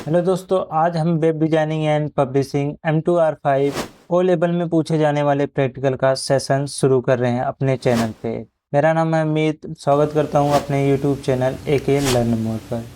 Hello दोस्तों, आज हम web designing and publishing M2R5 O level में पूछे जाने वाले प्रैक्टिकल का सेशन शुरू कर रहे हैं अपने चैनल पे। मेरा नाम है अमित, स्वागत करता हूं अपने YouTube channel AK learn more पर।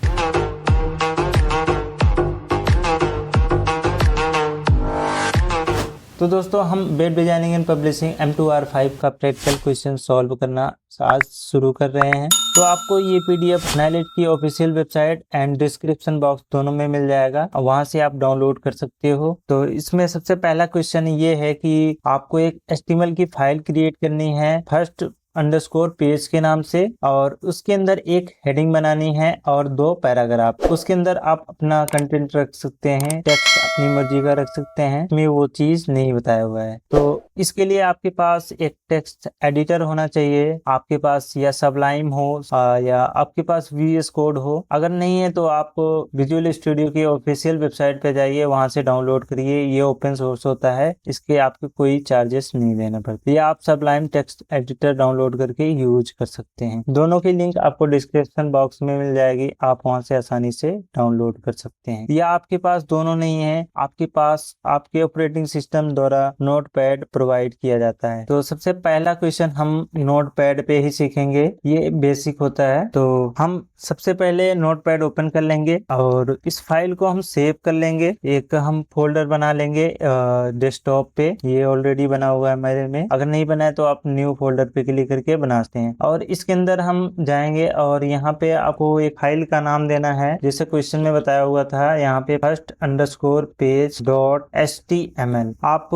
तो दोस्तों, हम web designing and publishing M2R5 का प्रैक्टिकल क्वेश्चन सॉल्व करना आज शुरू कर रहे हैं। तो आपको ये PDF नाइलेट की official website and description box दोनों में मिल जाएगा, वहां से आप डाउनलोड कर सकते हो। तो इसमें सबसे पहला क्वेश्चन ये है कि आपको एक HTML की फाइल क्रिएट करनी है फर्स्ट अंडरस्कोर पेज के नाम से, और उसके अंदर एक हेडिंग बनानी है और 2 पैराग्राफ। उसके अंदर आप अपना कंटेंट रख सकते हैं, टेक्स्ट अपनी मर्जी का रख सकते हैं, इसमें वो चीज नहीं बताया हुआ है। तो इसके लिए आपके पास एक टेक्स्ट एडिटर होना चाहिए, आपके पास या सबलाइम हो या आपके पास VS कोड हो। अगर नहीं है तो आप विजुअल स्टूडियो की ऑफिशियल वेबसाइट पे जाइए, वहां से डाउनलोड करिए। ये ओपन सोर्स होता है, इसके आपको कोई चार्जेस नहीं देना पड़ता। या आप सबलाइम टेक्स्ट एडिटर डाउनलोड करके यूज कर सकते हैं। दोनों की लिंक आपको डिस्क्रिप्शन बॉक्स में मिल जाएगी, आप वहां से आसानी से डाउनलोड कर सकते हैं। या आपके पास दोनों नहीं है, आपके पास आपके ऑपरेटिंग सिस्टम द्वारा नोटपैड प्रोवाइड किया जाता है। तो सबसे पहला क्वेश्चन हम नोटपैड पे ही सीखेंगे, ये बेसिक होता है। तो हम सबसे पहले नोटपैड ओपन कर लेंगे और इस फाइल को हम सेव कर लेंगे। एक हम फोल्डर बना लेंगे डेस्कटॉप पे, ये ऑलरेडी बना हुआ है मेरे में। अगर नहीं बना है तो आप न्यू फोल्डर पे क्लिक करके बनाते हैं। और इसके अंदर हम जाएंगे और यहाँ पे आपको एक फाइल का नाम देना है, जैसे क्वेश्चन में बताया हुआ था। यहाँ पे फर्स्ट अंडरस्कोर पेज .html, आप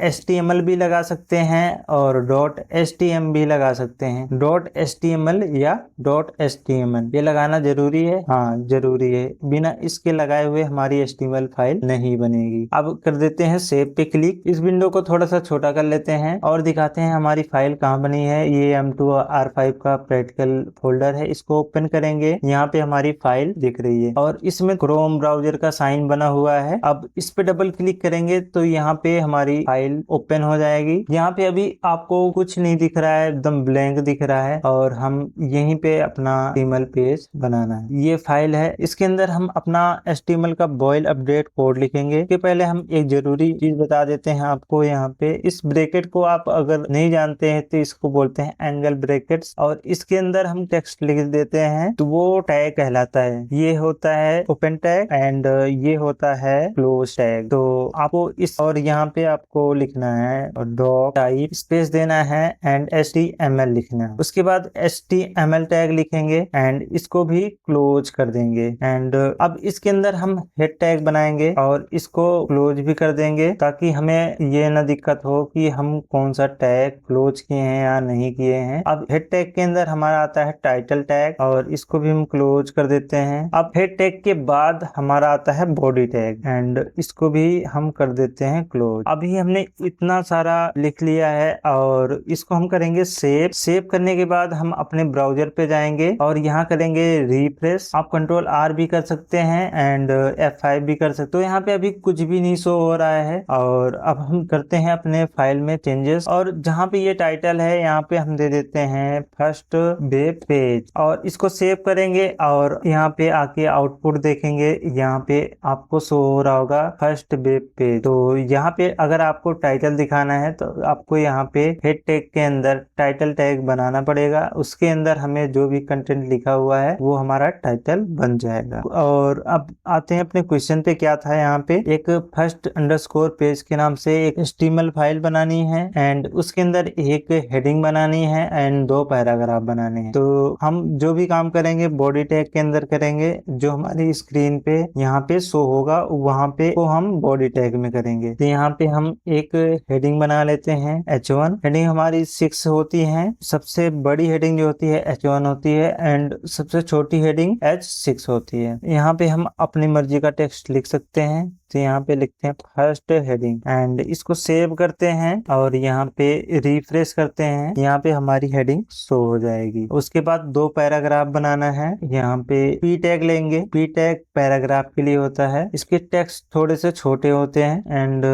.html भी लगा सकते हैं और .htm भी लगा सकते हैं। .html या .html ये लगाना जरूरी है, हाँ जरूरी है, बिना इसके लगाए हुए हमारी HTML फाइल नहीं बनेगी। अब कर देते हैं सेव पे क्लिक। इस विंडो को थोड़ा सा छोटा कर लेते हैं और दिखाते हैं हमारी फाइल कहाँ बनी है। ये M2R5 का प्रैक्टिकल फोल्डर है, इसको ओपन करेंगे। यहाँ पे हमारी फाइल दिख रही है और इसमें क्रोम ब्राउजर का साइन बना हुआ है। अब इस पे डबल क्लिक करेंगे तो यहाँ पे हमारी फाइल ओपन हो जाएगी। यहाँ पे अभी आपको कुछ नहीं दिख रहा है, एकदम ब्लैंक दिख रहा है और हम यहीं पे अपना HTML पेज बनाना है। ये फाइल है, इसके अंदर हम अपना HTML का बॉयल अपडेट कोड लिखेंगे। इसके पहले हम एक जरूरी चीज बता देते हैं आपको। यहाँ पे इस ब्रैकेट को आप अगर नहीं जानते हैं तो इसको बोलते हैं एंगल ब्रैकेट्स, और इसके अंदर हम टेक्स्ट लिख देते हैं तो वो टैग कहलाता है। ये होता है ओपन टैग एंड ये होता है क्लोज टैग। तो आपको इस और यहाँ पे आपको लिखना है डॉक टाइप स्पेस देना है एंड HTML लिखना है। उसके बाद HTML टैग लिखेंगे एंड इसको भी क्लोज कर देंगे। एंड अब इसके अंदर हम हेड टैग बनाएंगे और इसको क्लोज भी कर देंगे, ताकि हमें ये ना दिक्कत हो कि हम कौन सा टैग क्लोज किए हैं या नहीं किए हैं। अब हेड टैग के अंदर हमारा आता है टाइटल टैग और इसको भी हम क्लोज कर देते हैं। अब हेड टैग के बाद हमारा आता है बॉडी टैग एंड इसको भी हम कर देते हैं क्लोज। अभी हमने इतना सारा लिख लिया है और इसको हम करेंगे सेव। सेव करने के बाद हम अपने ब्राउजर पे जाएंगे और यहाँ करेंगे रिफ्रेश। आप Ctrl+R भी कर सकते हैं एंड F5 भी कर सकते हो। यहाँ पे अभी कुछ भी नहीं शो हो रहा है। और अब हम करते हैं अपने फाइल में चेंजेस, और जहाँ पे ये टाइटल है यहाँ पे हम दे देते हैं फर्स्ट वेब पेज और इसको सेव करेंगे। और यहाँ पे आके आउटपुट देखेंगे, यहाँ पे आपको शो हो रहा होगा फर्स्ट वेब पेज। तो यहाँ पे अगर आपको टाइटल दिखाना है तो आपको यहाँ पे हेड टैग के अंदर टाइटल टैग बनाना पड़ेगा। उसके अंदर हमें जो भी कंटेंट लिखा हुआ है वो हमारा टाइटल बन जाएगा। और अब आते हैं अपने क्वेश्चन पे। क्या था यहाँ पे, एक फर्स्ट अंडरस्कोर पेज के नाम से एक HTML फाइल बनानी है एंड उसके अंदर एक हेडिंग बनानी है एंड 2 पैराग्राफ बनाने हैं। तो हम जो भी काम करेंगे बॉडी टैग के अंदर करेंगे, जो हमारी स्क्रीन पे यहाँ पे शो होगा वहां पे वो हम बॉडी टैग में करेंगे। तो यहाँ पे हम एक हेडिंग बना लेते हैं H1। हेडिंग हमारी 6 होती है, सबसे बड़ी हेडिंग जो होती है H1 होती है एंड सबसे छोटी हेडिंग H6 होती है। यहाँ पे हम अपनी मर्जी का टेक्स्ट लिख सकते हैं। तो यहाँ पे लिखते हैं फर्स्ट हेडिंग एंड इसको सेव करते हैं और यहाँ पे रिफ्रेश करते हैं, यहाँ पे हमारी हेडिंग शो हो जाएगी। उसके बाद 2 पैराग्राफ बनाना है। यहाँ पे P टैग लेंगे, P टैग पैराग्राफ के लिए होता है, इसके टेक्स्ट थोड़े से छोटे होते हैं एंड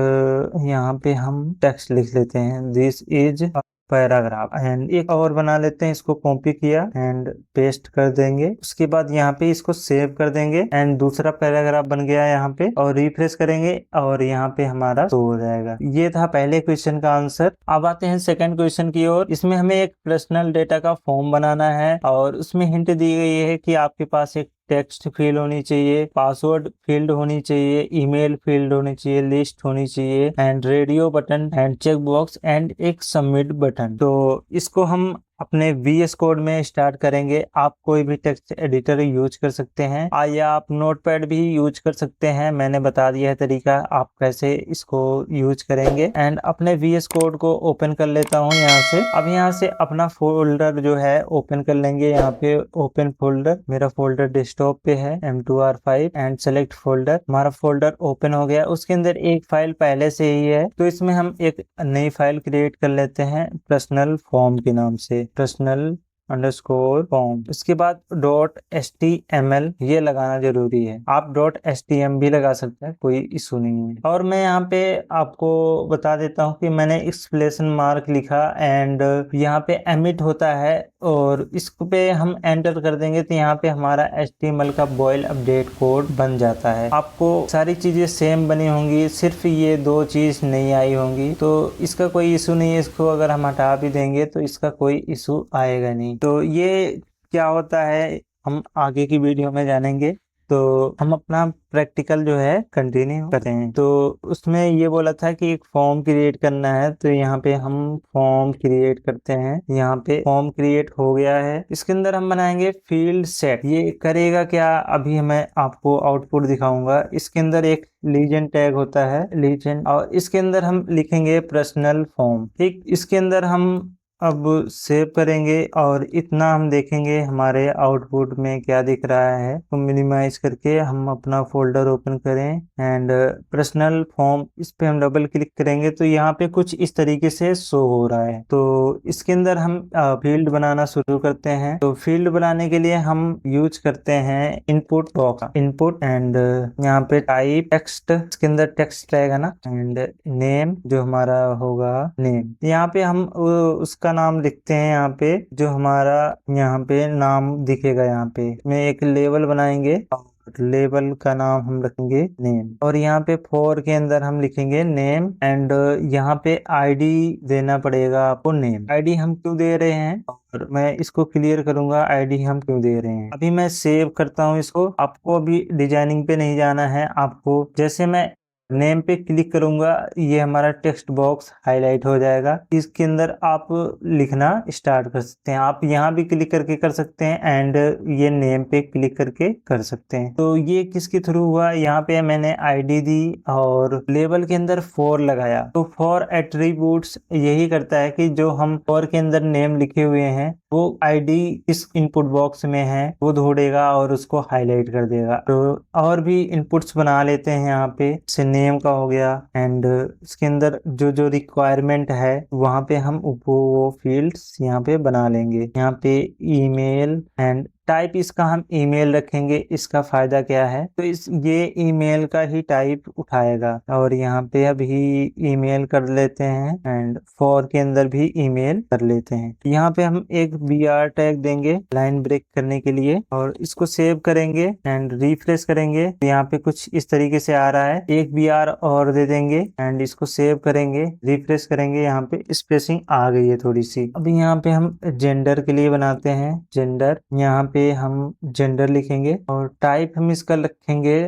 यहाँ पे हम टेक्स्ट लिख लेते हैं दिस इज पैराग्राफ। एंड एक और बना लेते हैं, इसको कॉपी किया एंड पेस्ट कर देंगे। उसके बाद यहाँ पे इसको सेव कर देंगे एंड दूसरा पैराग्राफ बन गया यहाँ पे, और रिफ्रेश करेंगे और यहाँ पे हमारा शो हो जाएगा। ये था पहले क्वेश्चन का आंसर। अब आते हैं सेकंड क्वेश्चन की ओर। इसमें हमें एक पर्सनल डेटा का फॉर्म बनाना है और उसमें हिंट दी गई है कि आपके पास एक टेक्स्ट फील्ड होनी चाहिए, पासवर्ड फील्ड होनी चाहिए, ईमेल फील्ड होनी चाहिए, लिस्ट होनी चाहिए and radio button and check box and एक सबमिट बटन। तो इसको हम अपने VS कोड में स्टार्ट करेंगे। आप कोई भी टेक्स्ट एडिटर यूज कर सकते हैं या आप नोटपैड भी यूज कर सकते हैं। मैंने बता दिया है तरीका आप कैसे इसको यूज करेंगे। एंड अपने VS कोड को ओपन कर लेता हूं यहाँ से। अब यहाँ से अपना फोल्डर जो है ओपन कर लेंगे। यहाँ पे ओपन फोल्डर, मेरा फोल्डर डेस्कटॉप पे है M2R5 एंड सेलेक्ट फोल्डर। हमारा फोल्डर ओपन हो गया। उसके अंदर एक फाइल पहले से ही है, तो इसमें हम एक नई फाइल क्रिएट कर लेते हैं पर्सनल फॉर्म के नाम से, personal_form। उसके बाद .html ये लगाना जरूरी है। आप .htm भी लगा सकते हैं, कोई इशू नहीं है। और मैं यहाँ पे आपको बता देता हूँ कि मैंने एक्सक्लेमेशन मार्क लिखा एंड यहाँ पे एमिट होता है और इस पे हम एंटर कर देंगे तो यहाँ पे हमारा HTML का बॉयल अपडेट कोड बन जाता है। आपको सारी चीजें सेम बनी होंगी, सिर्फ ये दो चीज नहीं आई होंगी, तो इसका कोई इशू नहीं है। इसको अगर हम हटा भी देंगे तो इसका कोई इशू आएगा नहीं। तो ये क्या होता है हम आगे की वीडियो में जानेंगे। तो हम अपना प्रैक्टिकल जो है कंटिन्यू करते हैं। तो उसमें ये बोला था कि एक फॉर्म क्रिएट करना है, तो यहाँ पे हम फॉर्म क्रिएट करते हैं। यहाँ पे फॉर्म क्रिएट हो गया है। इसके अंदर हम बनाएंगे फील्ड सेट। ये करेगा क्या, अभी मैं आपको आउटपुट दिखाऊंगा। इसके अंदर एक लीजेंड टैग होता है, लीजेंड, और इसके अंदर हम लिखेंगे पर्सनल फॉर्म। ठीक, इसके अंदर हम अब सेव करेंगे और इतना हम देखेंगे हमारे आउटपुट में क्या दिख रहा है। तो मिनिमाइज करके हम अपना फोल्डर ओपन करें एंड पर्सनल फॉर्म, इस पे हम डबल क्लिक करेंगे तो यहाँ पे कुछ इस तरीके से शो हो रहा है। तो इसके अंदर हम फील्ड बनाना शुरू करते हैं। तो फील्ड बनाने के लिए हम यूज करते हैं इनपुट बॉक्स, इनपुट एंड यहाँ पे टाइप टेक्स्ट, इसके अंदर टेक्स्ट रहेगा ना, एंड नेम जो हमारा होगा नेम। यहाँ पे हम उसका नाम लिखते हैं। यहाँ पे जो हमारा यहाँ पे नाम दिखेगा, यहाँ पे में एक लेबल बनाएंगे और लेबल का नाम हम रखेंगे नेम। और यहाँ पे फॉर के अंदर हम लिखेंगे नेम एंड यहाँ पे आईडी देना पड़ेगा आपको। नेम आईडी हम क्यों दे रहे हैं और मैं इसको क्लियर करूंगा आईडी हम क्यों दे रहे हैं। अभी मैं सेव करता हूँ इसको। आपको अभी डिजाइनिंग पे नहीं जाना है। आपको जैसे मैं नेम पे क्लिक करूंगा ये हमारा टेक्स्ट बॉक्स हाईलाइट हो जाएगा। इसके अंदर आप लिखना स्टार्ट कर सकते हैं। आप यहाँ भी क्लिक करके कर सकते हैं एंड ये नेम पे क्लिक करके कर सकते हैं। तो ये किसके थ्रू हुआ, यहाँ पे मैंने आईडी दी और लेबल के अंदर फॉर लगाया। तो फॉर एट्रीब्यूट्स यही करता है कि जो हम फॉर के अंदर नेम लिखे हुए हैं वो आईडी इस इनपुट बॉक्स में है वो ढूंढेगा और उसको हाईलाइट कर देगा। तो और भी इनपुट्स बना लेते हैं। यहाँ पे से नेम का हो गया एंड इसके अंदर जो जो रिक्वायरमेंट है वहां पे हम वो फील्ड्स यहाँ पे बना लेंगे। यहाँ पे ईमेल एंड टाइप इसका हम ईमेल रखेंगे। इसका फायदा क्या है, तो ये ईमेल का ही टाइप उठाएगा। और यहाँ पे अभी ईमेल कर लेते हैं एंड फॉर के अंदर भी ईमेल कर लेते हैं। यहाँ पे हम एक BR टैग देंगे लाइन ब्रेक करने के लिए और इसको सेव करेंगे एंड रिफ्रेश करेंगे। यहाँ पे कुछ इस तरीके से आ रहा है। एक BR और दे देंगे एंड इसको सेव करेंगे, रिफ्रेश करेंगे। यहाँ पे स्पेसिंग आ गई है थोड़ी सी। अभी यहाँ पे हम जेंडर के लिए बनाते हैं जेंडर। यहाँ पे हम जेंडर लिखेंगे और टाइप हम इसका रखेंगे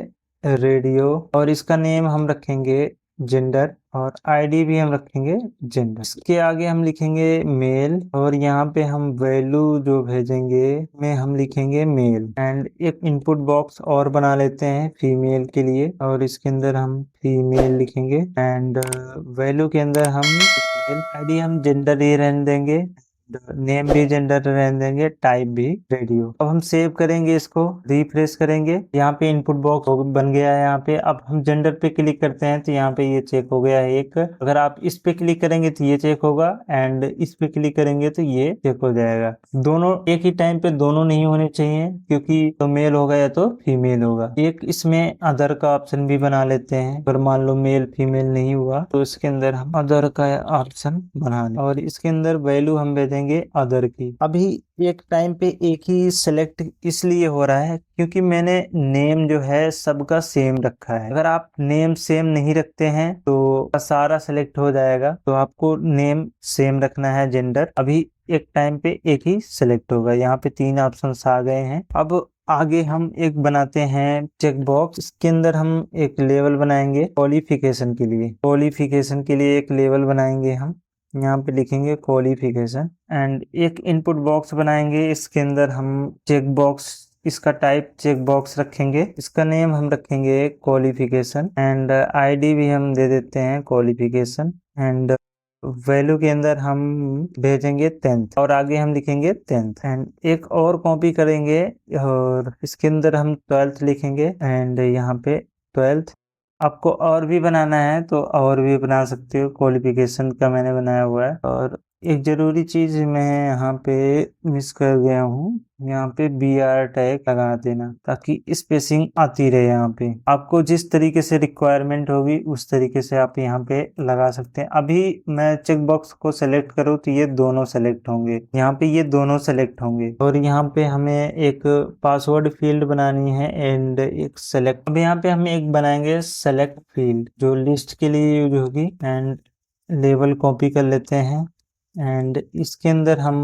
रेडियो और इसका नेम हम रखेंगे जेंडर और आईडी भी हम रखेंगे जेंडर। इसके आगे हम लिखेंगे मेल और यहाँ पे हम वैल्यू जो भेजेंगे में हम लिखेंगे मेल एंड एक इनपुट बॉक्स और बना लेते हैं फीमेल के लिए और इसके अंदर हम फीमेल लिखेंगे एंड वैल्यू के अंदर हम आईडी हम जेंडर ही रहने देंगे। नेम भी जेंडर रहने देंगे, टाइप भी रेडियो। अब हम सेव करेंगे, इसको रिफ्रेश करेंगे। यहाँ पे इनपुट बॉक्स बन गया है। यहाँ पे अब हम जेंडर पे क्लिक करते हैं तो यहाँ पे ये चेक हो गया है एक। अगर आप इस पे क्लिक करेंगे तो ये चेक होगा, एंड इस पे क्लिक करेंगे तो ये चेक हो जाएगा। दोनों एक ही टाइम पे दोनों नहीं होने चाहिए, क्योंकि तो मेल होगा या तो फीमेल होगा। एक इसमें अदर का ऑप्शन भी बना लेते हैं। अगर मान लो मेल फीमेल नहीं हुआ तो इसके अंदर हम अदर का ऑप्शन बना लें, और इसके अंदर वैल्यू हम दे देंगे अदर की। अभी एक टाइम पे एक ही सिलेक्ट इसलिए हो रहा है क्योंकि मैंने नेम जो है सबका सेम रखा है। अगर आप नेम सेम नहीं रखते हैं तो सारा सिलेक्ट हो जाएगा, तो आपको नेम सेम रखना है। जेंडर अभी एक टाइम पे एक ही सिलेक्ट होगा। यहाँ पे 3 ऑप्शंस आ गए हैं। अब आगे हम एक बनाते हैं चेक बॉक्स। इसके अंदर हम एक लेवल बनाएंगे क्वालिफिकेशन के लिए। क्वालिफिकेशन के लिए एक लेवल बनाएंगे हम। यहाँ पे लिखेंगे क्वालिफिकेशन, एंड एक इनपुट बॉक्स बनाएंगे। इसके अंदर हम चेक बॉक्स, इसका टाइप चेक बॉक्स रखेंगे। इसका नेम हम रखेंगे क्वालिफिकेशन, एंड आईडी भी हम दे देते हैं क्वालिफिकेशन, एंड वैल्यू के अंदर हम भेजेंगे 10th, और आगे हम लिखेंगे 10th। एंड एक और कॉपी करेंगे और इसके अंदर हम 12th लिखेंगे, एंड यहाँ पे 12th। आपको और भी बनाना है तो और भी बना सकते हो। क्वालिफिकेशन का मैंने बनाया हुआ है। और एक जरूरी चीज मैं यहाँ पे मिस कर गया हूँ, यहाँ पे BR टैग लगा देना, ताकि स्पेसिंग आती रहे। यहाँ पे आपको जिस तरीके से रिक्वायरमेंट होगी उस तरीके से आप यहाँ पे लगा सकते हैं। अभी मैं चेक बॉक्स को सेलेक्ट करूँ तो ये दोनों सेलेक्ट होंगे, यहाँ पे ये दोनों सेलेक्ट होंगे। और यहाँ पे हमें एक पासवर्ड फील्ड बनानी है, एंड एक सेलेक्ट। अब यहाँ पे हम एक बनाएंगे सेलेक्ट फील्ड जो लिस्ट के लिए यूज होगी, एंड लेबल कॉपी कर लेते हैं, एंड इसके अंदर हम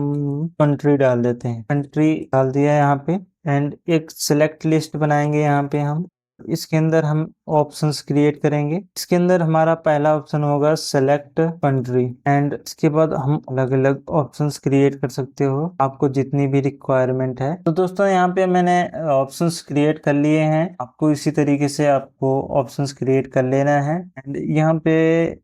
कंट्री डाल देते हैं। कंट्री डाल दिया है यहाँ पे, एंड एक सिलेक्ट लिस्ट बनाएंगे यहाँ पे हम। इसके अंदर हम ऑप्शंस क्रिएट करेंगे। इसके अंदर हमारा पहला ऑप्शन होगा सेलेक्ट कंट्री, एंड इसके बाद हम अलग अलग ऑप्शंस क्रिएट कर सकते हो, आपको जितनी भी रिक्वायरमेंट है। तो दोस्तों यहाँ पे मैंने ऑप्शंस क्रिएट कर लिए हैं। आपको इसी तरीके से आपको ऑप्शंस क्रिएट कर लेना है। एंड यहाँ पे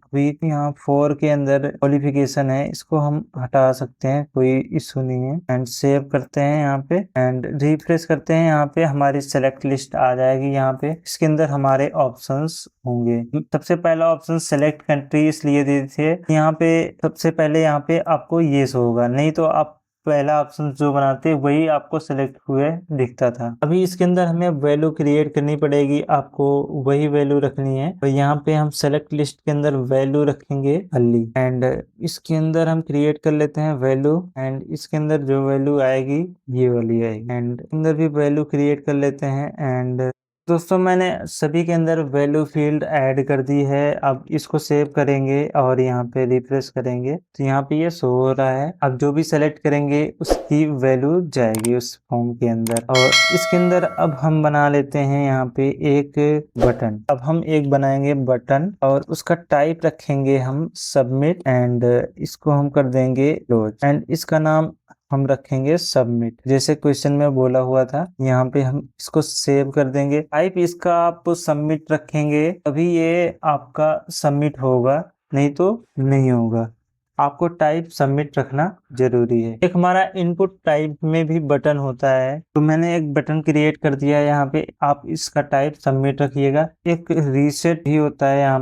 अभी यहाँ 4 के अंदर क्वालिफिकेशन है, इसको हम हटा सकते हैं, कोई इशू नहीं है। एंड सेव करते हैं यहाँ पे, एंड रिफ्रेश करते हैं। यहाँ पे हमारी सेलेक्ट लिस्ट आ जाएगी। यहाँ पे इसके अंदर हमारे ऑप्शंस होंगे। सबसे पहला ऑप्शन सेलेक्ट कंट्री इसलिए दे थे, यहाँ पे सबसे पहले यहाँ पे आपको ये शो होगा, नहीं तो आप पहला ऑप्शन जो बनाते वही आपको सेलेक्ट हुए दिखता था। अभी इसके अंदर हमें वैल्यू क्रिएट करनी पड़ेगी, आपको वही वैल्यू रखनी है। तो यहाँ पे हम सेलेक्ट लिस्ट के अंदर वैल्यू रखेंगे हल्ली, एंड इसके अंदर हम क्रिएट कर लेते हैं वैल्यू, एंड इसके अंदर जो वैल्यू आएगी ये वाली आएगी, एंड अंदर भी वैल्यू क्रिएट कर लेते हैं। एंड दोस्तों मैंने सभी के अंदर वैल्यू फील्ड ऐड कर दी है। अब इसको सेव करेंगे और यहाँ पे रिफ्रेश करेंगे तो यहाँ पे ये शो हो रहा है। अब जो भी सेलेक्ट करेंगे उसकी वैल्यू जाएगी उस फॉर्म के अंदर। और इसके अंदर अब हम बना लेते हैं यहाँ पे एक बटन। अब हम एक बनाएंगे बटन और उसका टाइप रखेंगे हम सबमिट, एंड इसको हम कर देंगे क्लोज, एंड इसका नाम हम रखेंगे सबमिट, जैसे क्वेश्चन में बोला हुआ था। यहाँ पे हम इसको सेव कर देंगे। टाइप इसका आप सबमिट रखेंगे तभी ये आपका सबमिट होगा, नहीं तो नहीं होगा। आपको टाइप सबमिट रखना जरूरी है। एक हमारा इनपुट टाइप में भी बटन होता है, तो मैंने एक बटन क्रिएट कर दिया है यहाँ पे। आप इसका टाइप सबमिट रखिएगा। एक रीसेट भी होता है यहाँ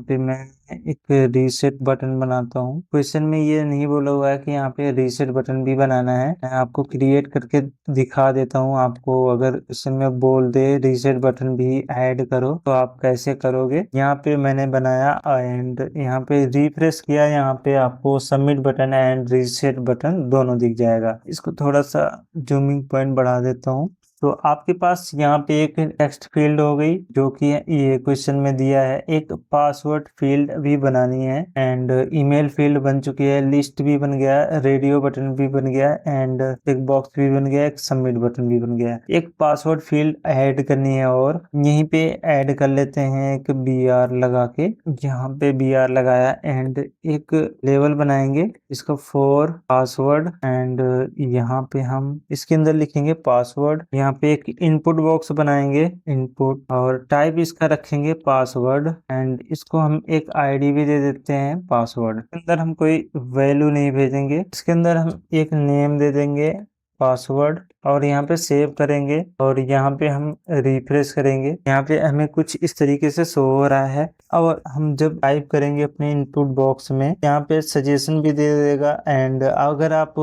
पे मैं एक रीसेट बटन बनाता हूँ। क्वेश्चन में ये नहीं बोला हुआ है कि यहाँ पे रीसेट बटन भी बनाना है। मैं आपको क्रिएट करके दिखा देता हूँ। आपको अगर क्वेश्चन में बोल दे रीसेट बटन भी ऐड करो तो आप कैसे करोगे। यहाँ पे मैंने बनाया, एंड यहाँ पे रिफ्रेश किया। यहाँ पे आपको submit button and reset button दोनों दिख जाएगा। इसको थोड़ा सा जूमिंग पॉइंट बढ़ा देता हूँ। तो आपके पास यहाँ पे एक टेक्स्ट फील्ड हो गई जो कि ये क्वेश्चन में दिया है। एक पासवर्ड फील्ड भी बनानी है, एंड ईमेल फील्ड बन चुकी है, लिस्ट भी बन गया, रेडियो बटन भी बन गया, एंड एक बॉक्स भी बन गया, एक सबमिट बटन भी बन गया। एक पासवर्ड फील्ड ऐड करनी है और यहीं पे ऐड कर लेते हैं एक BR लगा के। यहाँ पे BR लगाया, एंड एक लेवल बनाएंगे इसको फॉर पासवर्ड, एंड यहाँ पे हम इसके अंदर लिखेंगे पासवर्ड। यहाँ यहाँ पे एक इनपुट बॉक्स बनाएंगे, इनपुट, और टाइप इसका रखेंगे पासवर्ड, एंड इसको हम एक आईडी भी दे देते हैं पासवर्ड। इसके अंदर हम कोई वैल्यू नहीं भेजेंगे, इसके अंदर हम एक नेम दे देंगे पासवर्ड, और यहाँ पे सेव करेंगे और यहाँ पे हम रिफ्रेश करेंगे। यहाँ पे हमें कुछ इस तरीके से शो हो रहा है। और हम जब टाइप करेंगे अपने इनपुट बॉक्स में, यहाँ पे सजेशन भी दे देगा। एंड अगर आप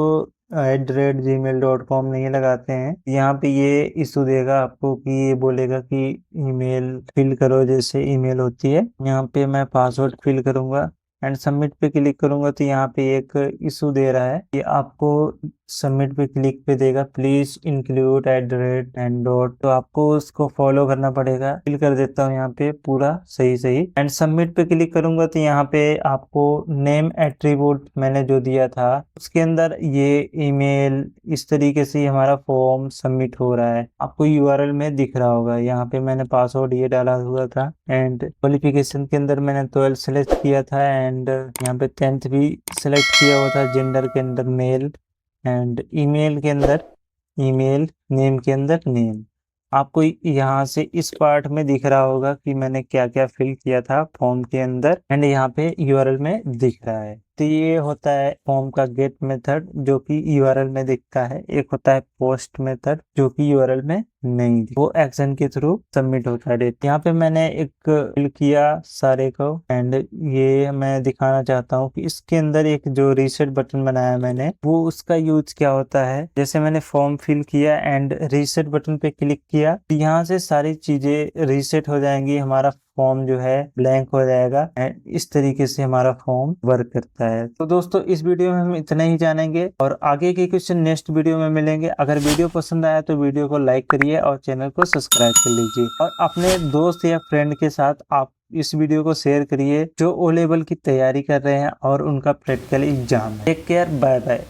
@gmail.com नहीं लगाते हैं, यहाँ पे ये इशू देगा आपको कि ये बोलेगा कि ईमेल फिल करो, जैसे ईमेल होती है। यहाँ पे मैं पासवर्ड फिल करूंगा एंड सबमिट पे क्लिक करूंगा तो यहाँ पे एक इशू दे रहा है कि आपको सबमिट पे क्लिक पे देगा प्लीज इंक्लूड एंड डॉट, तो आपको उसको फॉलो करना पड़ेगा। फिल कर देता हूँ यहाँ पे पूरा सही एंड सबमिट पे क्लिक करूंगा तो यहाँ पे आपको नेम एट्रीब्यूट मैंने जो दिया था उसके अंदर ये ईमेल, इस तरीके से हमारा फॉर्म सबमिट हो रहा है। आपको यूआरएल में दिख रहा होगा। यहाँ पे मैंने पासवर्ड ये डाला हुआ था एंड क्वालिफिकेशन के अंदर मैंने 12 सेलेक्ट किया था एंड यहाँ पे 10th भी सिलेक्ट किया हुआ था। जेंडर के अंदर मेल एंड ईमेल के अंदर ईमेल, नेम के अंदर नेम। आपको यहाँ से इस पार्ट में दिख रहा होगा कि मैंने क्या क्या फिल किया था फॉर्म के अंदर एंड यहाँ पे यूआरएल में दिख रहा है। तो ये होता है फॉर्म का गेट मेथड जो कि यूआरएल में दिखता है। एक होता है पोस्ट मेथड जो कि यूआरएल में नहीं दिखता, वो एक्शन के थ्रू सबमिट होता है। यहाँ पे मैंने एक फिल किया सारे को एंड ये मैं दिखाना चाहता हूँ कि इसके अंदर एक जो रीसेट बटन बनाया मैंने, वो उसका यूज क्या होता है। जैसे मैंने फॉर्म फिल किया एंड रीसेट बटन पे क्लिक किया, यहाँ से सारी चीजें रीसेट हो जाएंगी, हमारा फॉर्म जो है ब्लैंक हो जाएगा एंड इस तरीके से हमारा फॉर्म वर्क करता है। तो दोस्तों इस वीडियो में हम इतना ही जानेंगे और आगे के क्वेश्चन नेक्स्ट वीडियो में मिलेंगे। अगर वीडियो पसंद आया तो वीडियो को लाइक करिए और चैनल को सब्सक्राइब कर लीजिए और अपने दोस्त या फ्रेंड के साथ आप इस वीडियो को शेयर करिए जो ओ लेवल की तैयारी कर रहे हैं और उनका प्रैक्टिकल एग्जाम है। Take care, bye bye.